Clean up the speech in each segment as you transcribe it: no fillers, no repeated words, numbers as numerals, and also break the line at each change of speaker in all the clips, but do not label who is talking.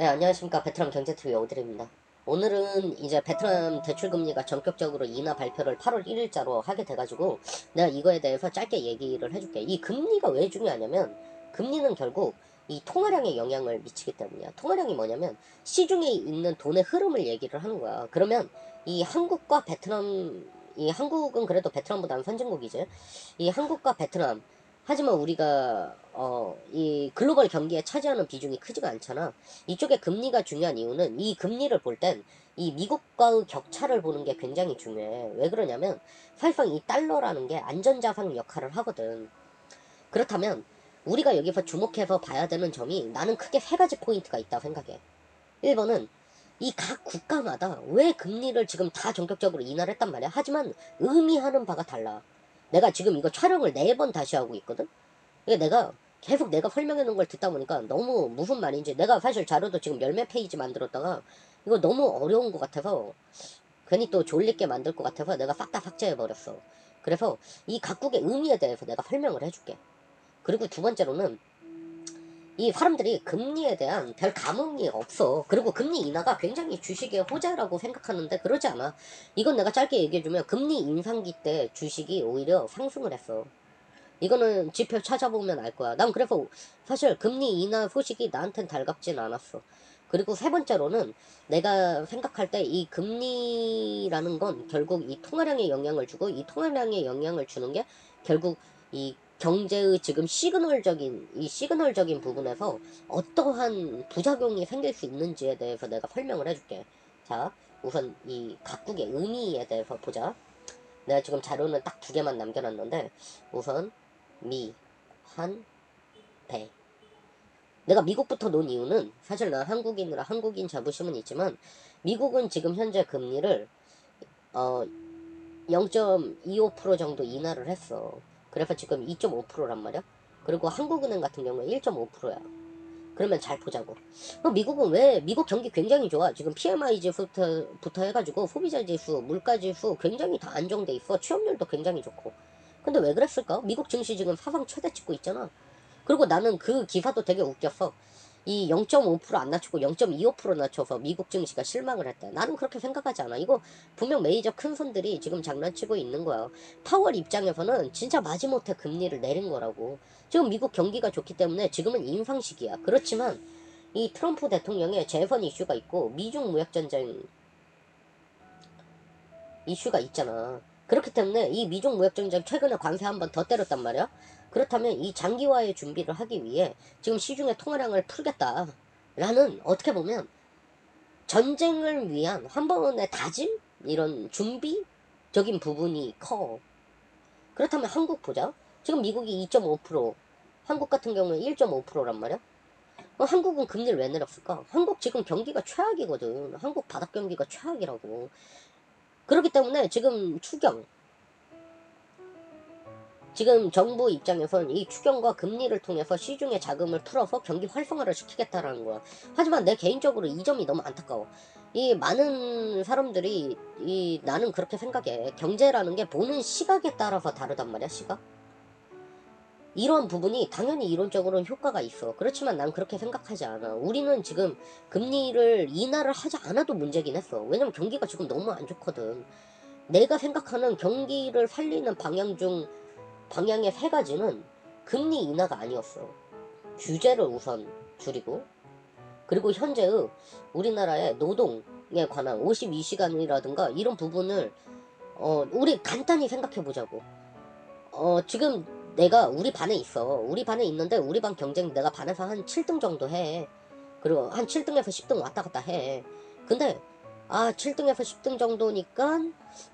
네, 안녕하십니까. 베트남 경제TV 오드리입니다. 오늘은 이제 베트남 대출금리가 전격적으로 인하 발표를 8월 1일자로 하게 돼가지고 내가 이거에 대해서 짧게 얘기를 해줄게. 이 금리가 왜 중요하냐면 금리는 결국 이 통화량에 영향을 미치기 때문이야. 통화량이 뭐냐면 시중에 있는 돈의 흐름을 얘기를 하는 거야. 그러면 이 한국과 베트남, 이 한국은 그래도 베트남보다는 선진국이지. 이 한국과 베트남, 하지만 우리가 이 글로벌 경기에 차지하는 비중이 크지가 않잖아. 이쪽에 금리가 중요한 이유는 이 금리를 볼 땐 이 미국과의 격차를 보는 게 굉장히 중요해. 왜 그러냐면 사실상 이 달러라는 게 안전자산 역할을 하거든. 그렇다면 우리가 여기서 주목해서 봐야 되는 점이 나는 크게 세 가지 포인트가 있다고 생각해. 1번은 이 각 국가마다 왜 금리를 지금 다 전격적으로 인하를 했단 말이야. 하지만 의미하는 바가 달라. 내가 지금 이거 촬영을 4번 다시 하고 있거든. 이게 내가 계속 내가 설명해 놓은 걸 듣다 보니까 너무 무슨 말인지 내가 사실 자료도 지금 열 몇 페이지 만들었다가 이거 너무 어려운 것 같아서 괜히 또 졸리게 만들 것 같아서 내가 싹 다 삭제해 버렸어. 그래서 이 각국의 의미에 대해서 내가 설명을 해줄게. 그리고 두 번째로는 이 사람들이 금리에 대한 별 감흥이 없어. 그리고 금리 인하가 굉장히 주식의 호재라고 생각하는데 그러지 않아. 이건 내가 짧게 얘기해주면 금리 인상기 때 주식이 오히려 상승을 했어. 이거는 지표 찾아보면 알 거야. 난 그래서 사실 금리 인하 소식이 나한텐 달갑진 않았어. 그리고 세 번째로는 내가 생각할 때 이 금리라는 건 결국 이 통화량에 영향을 주고 이 통화량에 영향을 주는 게 결국 이 경제의 지금 시그널적인 부분에서 어떠한 부작용이 생길 수 있는지에 대해서 내가 설명을 해줄게. 자, 우선 이 각국의 의미에 대해서 보자. 내가 지금 자료는 딱 2개만 남겨놨는데 우선 미, 한, 배. 내가 미국부터 놓은 이유는 사실 난 한국인이라 한국인 자부심은 있지만 미국은 지금 현재 금리를 0.25% 정도 인하를 했어. 그래서 지금 2.5%란 말이야. 그리고 한국은행 같은 경우에 1.5%야. 그러면 잘 보자고. 미국은 왜 미국 경기 굉장히 좋아. 지금 PMI 지수부터 해가지고 소비자 지수, 물가 지수 굉장히 다 안정돼 있어. 취업률도 굉장히 좋고. 근데 왜 그랬을까? 미국 증시 지금 사상 최대 찍고 있잖아. 그리고 나는 그 기사도 되게 웃겼어. 이 0.5%안 낮추고 0.25% 낮춰서 미국 증시가 실망을 했대. 나는 그렇게 생각하지 않아. 이거 분명 메이저 큰 손들이 지금 장난치고 있는 거야. 파월 입장에서는 진짜 마지못해 금리를 내린 거라고. 지금 미국 경기가 좋기 때문에 지금은 인상 시기야. 그렇지만 이 트럼프 대통령의 재선 이슈가 있고 미중 무역 전쟁 이슈가 있잖아. 그렇기 때문에 이 미중 무역 전쟁 최근에 관세 한 번 더 때렸단 말이야. 그렇다면 이 장기화의 준비를 하기 위해 지금 시중에 통화량을 풀겠다라는 어떻게 보면 전쟁을 위한 한 번의 다짐? 이런 준비적인 부분이 커. 그렇다면 한국 보자. 지금 미국이 2.5%, 한국 같은 경우는 1.5%란 말이야. 한국은 금리를 왜 내렸을까? 한국 지금 경기가 최악이거든. 한국 바닥 경기가 최악이라고. 그렇기 때문에 지금 정부 입장에선 이 추경과 금리를 통해서 시중에 자금을 풀어서 경기 활성화를 시키겠다라는 거야. 하지만 내 개인적으로 이 점이 너무 안타까워. 이 많은 사람들이 나는 그렇게 생각해. 경제라는 게 보는 시각에 따라서 다르단 말이야, 시각. 이런 부분이 당연히 이론적으로는 효과가 있어. 그렇지만 난 그렇게 생각하지 않아. 우리는 지금 금리를 인하를 하지 않아도 문제긴 했어. 왜냐면 경기가 지금 너무 안 좋거든. 내가 생각하는 경기를 살리는 방향의 세 가지는 금리 인하가 아니었어. 규제를 우선 줄이고, 그리고 현재의 우리나라의 노동에 관한 52시간이라든가 이런 부분을 우리 간단히 생각해 보자고. 지금 내가 우리 반에 있어. 우리 반에 있는데 우리 반 경쟁 내가 반에서 한 7등 정도 해. 그리고 한 7등에서 10등 왔다 갔다 해. 근데 7등에서 10등 정도니까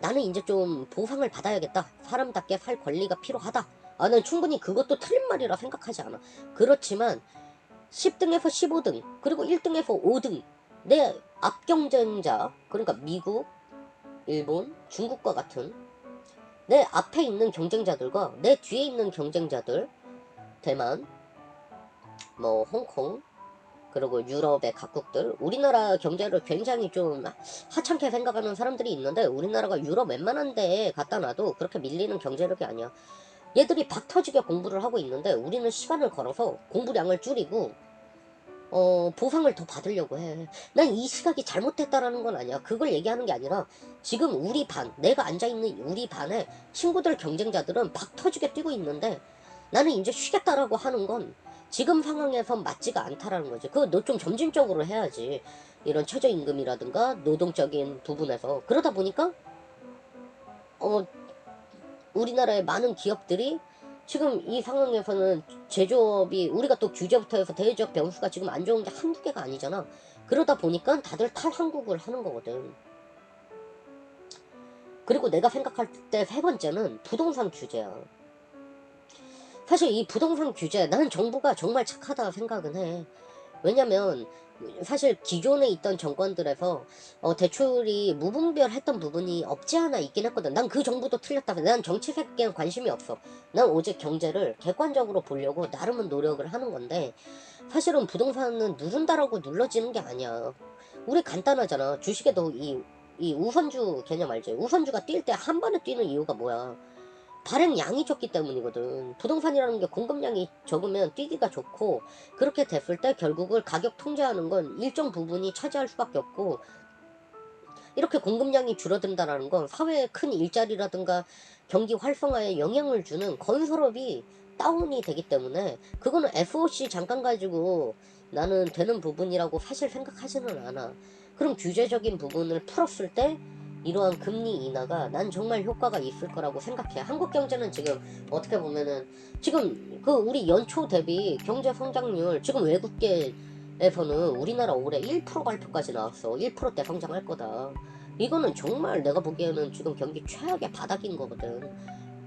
나는 이제 좀 보상을 받아야겠다. 사람답게 살 권리가 필요하다. 난 충분히 그것도 틀린 말이라 생각하지 않아. 그렇지만 10등에서 15등, 그리고 1등에서 5등, 내 앞 경쟁자, 그러니까 미국, 일본, 중국과 같은 내 앞에 있는 경쟁자들과 내 뒤에 있는 경쟁자들, 대만, 뭐 홍콩, 그리고 유럽의 각국들, 우리나라 경제를 굉장히 좀 하찮게 생각하는 사람들이 있는데 우리나라가 유럽 웬만한 데에 갖다 놔도 그렇게 밀리는 경제력이 아니야. 얘들이 박 터지게 공부를 하고 있는데 우리는 시간을 걸어서 공부량을 줄이고 보상을 더 받으려고 해. 난 이 시각이 잘못됐다라는 건 아니야. 그걸 얘기하는 게 아니라 지금 우리 반, 내가 앉아있는 우리 반에 친구들 경쟁자들은 박 터지게 뛰고 있는데 나는 이제 쉬겠다라고 하는 건 지금 상황에선 맞지가 않다라는 거지. 그거 너 좀 점진적으로 해야지. 이런 최저임금이라든가 노동적인 부분에서. 그러다 보니까 어, 우리나라의 많은 기업들이 지금 이 상황에서는 제조업이 우리가 또 규제부터 해서 대외적 변수가 지금 안 좋은 게 한두 개가 아니잖아. 그러다 보니까 다들 탈한국을 하는 거거든. 그리고 내가 생각할 때 세 번째는 부동산 규제야. 사실 이 부동산 규제 나는 정부가 정말 착하다 생각은 해. 왜냐면 사실 기존에 있던 정권들에서 대출이 무분별했던 부분이 없지 않아 있긴 했거든. 난 그 정부도 틀렸다. 난 정치색에는 관심이 없어. 난 오직 경제를 객관적으로 보려고 나름은 노력을 하는 건데 사실은 부동산은 누른다라고 눌러지는 게 아니야. 우리 간단하잖아. 주식에도 이 우선주 개념 알지? 우선주가 뛸 때 한 번에 뛰는 이유가 뭐야? 발행량이 적기 때문이거든. 부동산이라는 게 공급량이 적으면 뛰기가 좋고 그렇게 됐을 때 결국을 가격 통제하는 건 일정 부분이 차지할 수밖에 없고 이렇게 공급량이 줄어든다는 건 사회에 큰 일자리라든가 경기 활성화에 영향을 주는 건설업이 다운이 되기 때문에 그거는 FOC 잠깐 가지고 나는 되는 부분이라고 사실 생각하지는 않아. 그럼 규제적인 부분을 풀었을 때 이러한 금리 인하가 난 정말 효과가 있을 거라고 생각해. 한국 경제는 지금 어떻게 보면은 지금 그 우리 연초 대비 경제 성장률 지금 외국계에서는 우리나라 올해 1% 발표까지 나왔어. 1%대 성장할 거다. 이거는 정말 내가 보기에는 지금 경기 최악의 바닥인 거거든.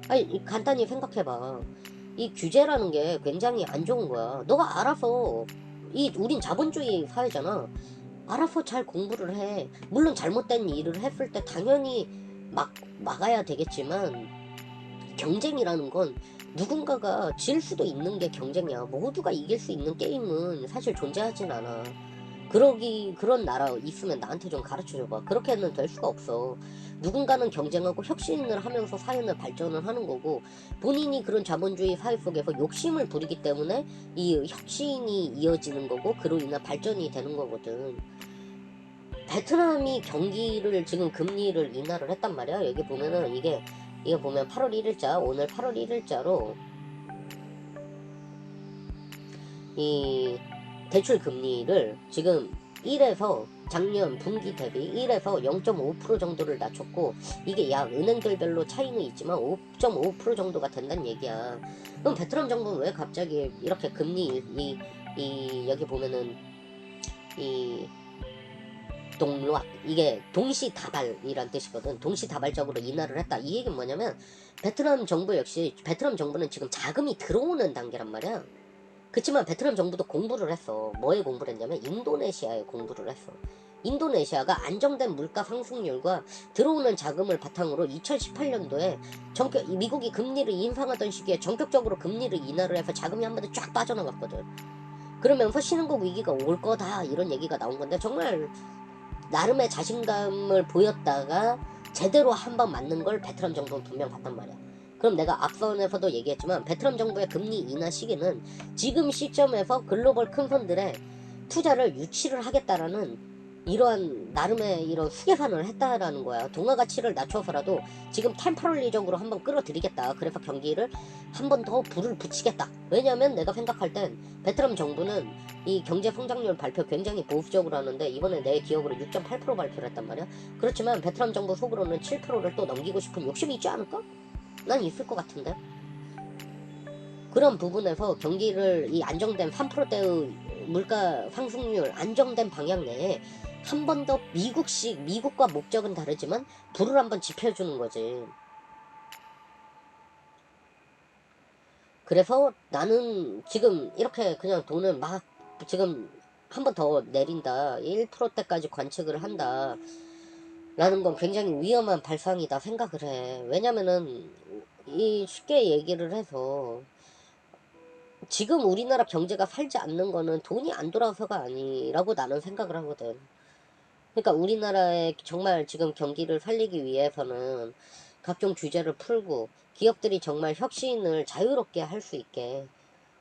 아니 간단히 생각해봐. 이 규제라는 게 굉장히 안 좋은 거야. 너가 알아서 우린 자본주의 사회잖아. 알아서 잘 공부를 해. 물론 잘못된 일을 했을 때 당연히 막아야 되겠지만 경쟁이라는 건 누군가가 질 수도 있는 게 경쟁이야. 모두가 이길 수 있는 게임은 사실 존재하진 않아. 그런 나라 있으면 나한테 좀 가르쳐 줘봐. 그렇게는 될 수가 없어. 누군가는 경쟁하고 혁신을 하면서 사회는 발전을 하는 거고 본인이 그런 자본주의 사회 속에서 욕심을 부리기 때문에 이 혁신이 이어지는 거고 그로 인한 발전이 되는 거거든. 베트남이 경기를 지금 금리를 인하를 했단 말이야. 여기 보면은 이게 보면 8월 1일자 오늘 8월 1일자로 이 대출 금리를 지금 1에서 작년 분기 대비 1에서 0.5% 정도를 낮췄고 이게 약 은행들별로 차이는 있지만 5.5% 정도가 된다는 얘기야. 그럼 베트남 정부는 왜 갑자기 이렇게 금리 여기 보면은 이 동로아 이게 동시다발이란 뜻이거든. 동시다발적으로 인하를 했다. 이 얘기는 뭐냐면 베트남 정부 역시 베트남 정부는 지금 자금이 들어오는 단계란 말이야. 그치만 베트남 정부도 공부를 했어. 뭐에 공부를 했냐면 인도네시아에 공부를 했어. 인도네시아가 안정된 물가 상승률과 들어오는 자금을 바탕으로 2018년도에 미국이 금리를 인상하던 시기에 전격적으로 금리를 인하를 해서 자금이 한 번에 쫙 빠져나갔거든. 그러면서 신흥국 위기가 올 거다 이런 얘기가 나온 건데 정말 나름의 자신감을 보였다가 제대로 한 번 맞는 걸 베트남 정부는 분명 봤단 말이야. 그럼 내가 앞선에서도 얘기했지만 베트남 정부의 금리 인하 시기는 지금 시점에서 글로벌 큰 손들의 투자를 유치를 하겠다라는 이러한 나름의 이런 후계산을 했다라는 거야. 동화 가치를 낮춰서라도 지금 템퍼럴리적으로 한번 끌어들이겠다. 그래서 경기를 한 번 더 불을 붙이겠다. 왜냐면 내가 생각할 땐 베트남 정부는 이 경제 성장률 발표 굉장히 보수적으로 하는데 이번에 내 기억으로 6.8% 발표를 했단 말이야. 그렇지만 베트남 정부 속으로는 7%를 또 넘기고 싶은 욕심이 있지 않을까? 난 있을 것 같은데. 그런 부분에서 경기를 이 안정된 3%대의 물가 상승률 안정된 방향 내에 한 번 더 미국과 목적은 다르지만 불을 한번 지펴주는 거지. 그래서 나는 지금 이렇게 그냥 돈을 막 지금 한 번 더 내린다 1%대까지 관측을 한다 라는 건 굉장히 위험한 발상이다 생각을 해. 왜냐면은 이 쉽게 얘기를 해서 지금 우리나라 경제가 살지 않는 거는 돈이 안 돌아서가 아니라고 나는 생각을 하거든. 그러니까 우리나라의 정말 지금 경기를 살리기 위해서는 각종 규제를 풀고 기업들이 정말 혁신을 자유롭게 할 수 있게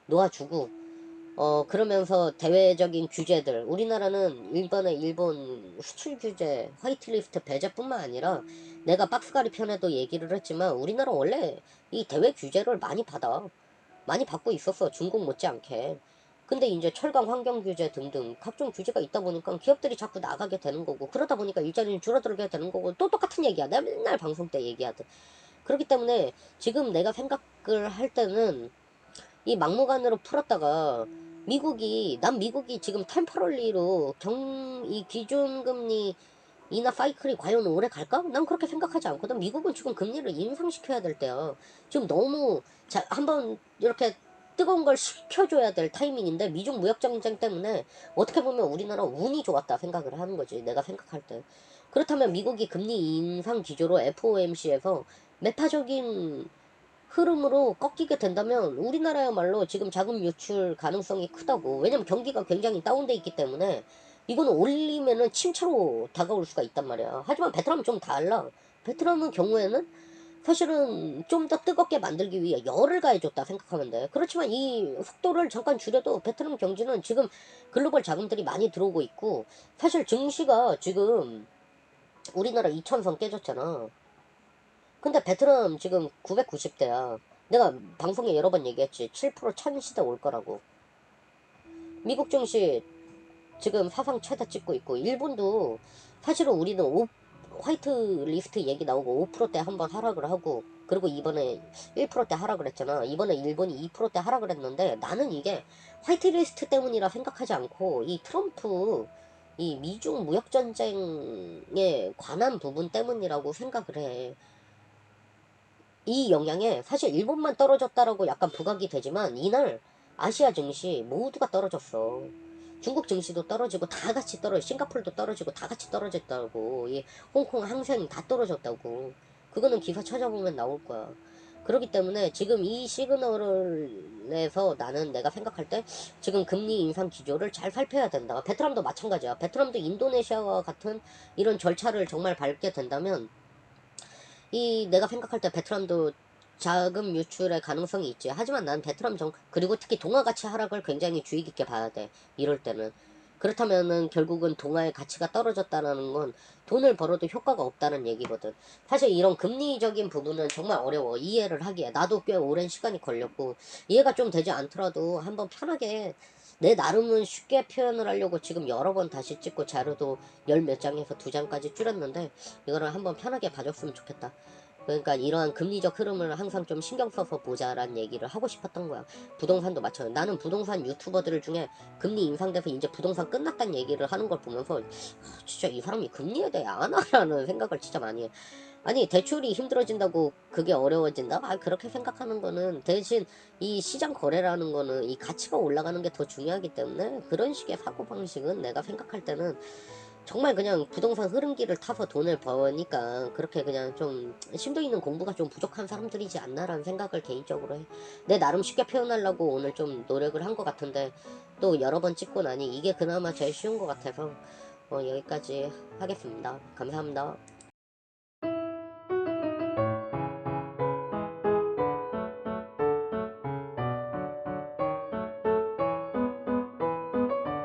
놓아주고 그러면서 대외적인 규제들, 우리나라는 일본의 일본 수출 규제, 화이트리스트 배제뿐만 아니라 내가 박스가리 편에도 얘기를 했지만 우리나라 원래 이 대외 규제를 많이 받아. 많이 받고 있었어. 중국 못지않게. 근데 이제 철강 환경 규제 등등 각종 규제가 있다 보니까 기업들이 자꾸 나가게 되는 거고 그러다 보니까 일자리는 줄어들게 되는 거고 또 똑같은 얘기야. 내가 맨날 방송 때 얘기하듯. 그렇기 때문에 지금 내가 생각을 할 때는 이 막무가내로 풀었다가 난 미국이 지금 템퍼럴리로 이 기준금리 인하 사이클이 과연 오래 갈까? 난 그렇게 생각하지 않거든. 미국은 지금 금리를 인상시켜야 될 때야. 지금 너무 한번 이렇게 뜨거운 걸 식혀줘야 될 타이밍인데 미중 무역 전쟁 때문에 어떻게 보면 우리나라 운이 좋았다 생각을 하는 거지. 내가 생각할 때. 그렇다면 미국이 금리 인상 기조로 FOMC에서 매파적인 흐름으로 꺾이게 된다면 우리나라야말로 지금 자금 유출 가능성이 크다고. 왜냐면 경기가 굉장히 다운돼 있기 때문에 이거는 올리면은 침체로 다가올 수가 있단 말이야. 하지만 베트남은 좀 달라. 베트남의 경우에는 사실은 좀 더 뜨겁게 만들기 위해 열을 가해줬다 생각하면 돼. 그렇지만 이 속도를 잠깐 줄여도 베트남 경제는 지금 글로벌 자금들이 많이 들어오고 있고 사실 증시가 지금 우리나라 2,000선 깨졌잖아. 근데 베트남 지금 990대야. 내가 방송에 여러 번 얘기했지. 7% 1000시대 올 거라고. 미국 증시 지금 사상 최다 찍고 있고, 일본도 사실은 우리는 화이트 리스트 얘기 나오고 5%대 한번 하락을 하고, 그리고 이번에 1%대 하락을 했잖아. 이번에 일본이 2%대 하락을 했는데 나는 이게 화이트 리스트 때문이라 생각하지 않고, 이 트럼프, 이 미중 무역전쟁에 관한 부분 때문이라고 생각을 해. 이 영향에 사실 일본만 떨어졌다라고 약간 부각이 되지만 이날 아시아 증시 모두가 떨어졌어. 중국 증시도 떨어지고 다 같이 싱가폴도 떨어지고 다 같이 떨어졌다고. 이 홍콩 항생 다 떨어졌다고. 그거는 기사 찾아보면 나올 거야. 그렇기 때문에 지금 이 시그널에서 나는 내가 생각할 때 지금 금리 인상 기조를 잘 살펴야 된다. 베트남도 마찬가지야. 베트남도 인도네시아와 같은 이런 절차를 정말 밟게 된다면 내가 생각할 때 베트남도 자금 유출의 가능성이 있지. 하지만 난 그리고 특히 동화 가치 하락을 굉장히 주의 깊게 봐야 돼. 이럴 때는. 그렇다면은 결국은 동화의 가치가 떨어졌다는 건 돈을 벌어도 효과가 없다는 얘기거든. 사실 이런 금리적인 부분은 정말 어려워. 이해를 하기에. 나도 꽤 오랜 시간이 걸렸고, 이해가 좀 되지 않더라도 한번 편하게 내 나름은 쉽게 표현을 하려고 지금 여러 번 다시 찍고 자료도 열 몇 장에서 두 장까지 줄였는데, 이거를 한번 편하게 봐줬으면 좋겠다. 그러니까 이러한 금리적 흐름을 항상 좀 신경 써서 보자라는 얘기를 하고 싶었던 거야. 부동산도 마찬가지. 나는 부동산 유튜버들 중에 금리 인상돼서 이제 부동산 끝났다는 얘기를 하는 걸 보면서 진짜 이 사람이 금리에 대해 아나라는 생각을 진짜 많이 해. 아니 대출이 힘들어진다고 그게 어려워진다? 그렇게 생각하는 거는 대신 이 시장 거래라는 거는 이 가치가 올라가는 게 더 중요하기 때문에 그런 식의 사고방식은 내가 생각할 때는 정말 그냥 부동산 흐름기를 타서 돈을 버니까 그렇게 그냥 좀 심도 있는 공부가 좀 부족한 사람들이지 않나라는 생각을 개인적으로 해. 내 나름 쉽게 표현하려고 오늘 좀 노력을 한 것 같은데 또 여러 번 찍고 나니 이게 그나마 제일 쉬운 것 같아서 여기까지 하겠습니다. 감사합니다.